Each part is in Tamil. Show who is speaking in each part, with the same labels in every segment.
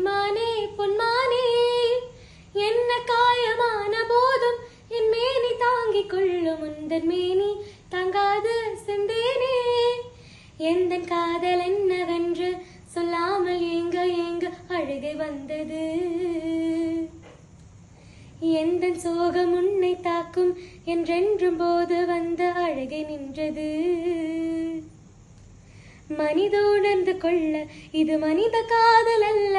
Speaker 1: பொன்மானே பொன்மானே என்ன காயமான போதும் என் மேனி தாங்கிக் கொள்ளும் உந்தன் மேனி தாங்காது செந்தேனே எந்தன் காதல் என்னவென்று சொல்லாமல் ஏங்க ஏங்க அழுகை வந்தது எந்தன் சோகம் உன்னை தாக்கும் என்றென்றும் போது வந்த அழகை நின்றது மனித உணர்ந்து கொள்ள இது மனித காதல் அல்ல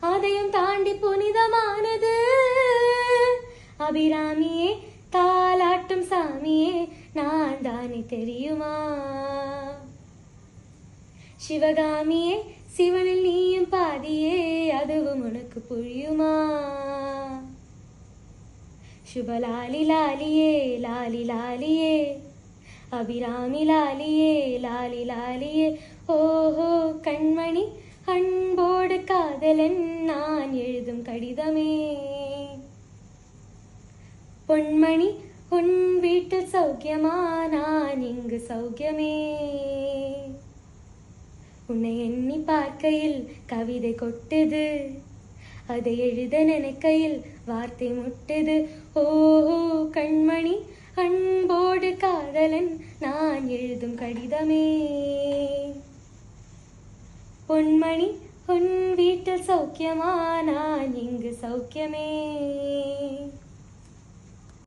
Speaker 1: அதையும் தாண்டி புனிதமானது அபிராமியே தாலாட்டும் சாமியே நான் தானே தெரியுமா சிவகாமியே சிவனில் நீயும் பாதியே அதுவும் உனக்கு புரியுமா शुभलाली लालिये लाली लालिये अभिरामी लालिये लाली लालिये ओहो कण्मणि अன்போடு காதலன் நான் எழுதும் கடிதமே பொன்மணி உன் வீட்டில் சௌக்கியமா நான் இங்கு சௌக்கியமே உன்னை எண்ணி பார்க்கையில் கவிதை கொட்டுது அதை எழுத நினைக்கையில் வார்த்தை முட்டுது ஓஹோ கண்மணி அன்போடு காதலன் நான் எழுதும் கடிதமே பொன்மணி உன் வீட்டில் சௌக்கியமா நான் இங்கு சௌக்கியமே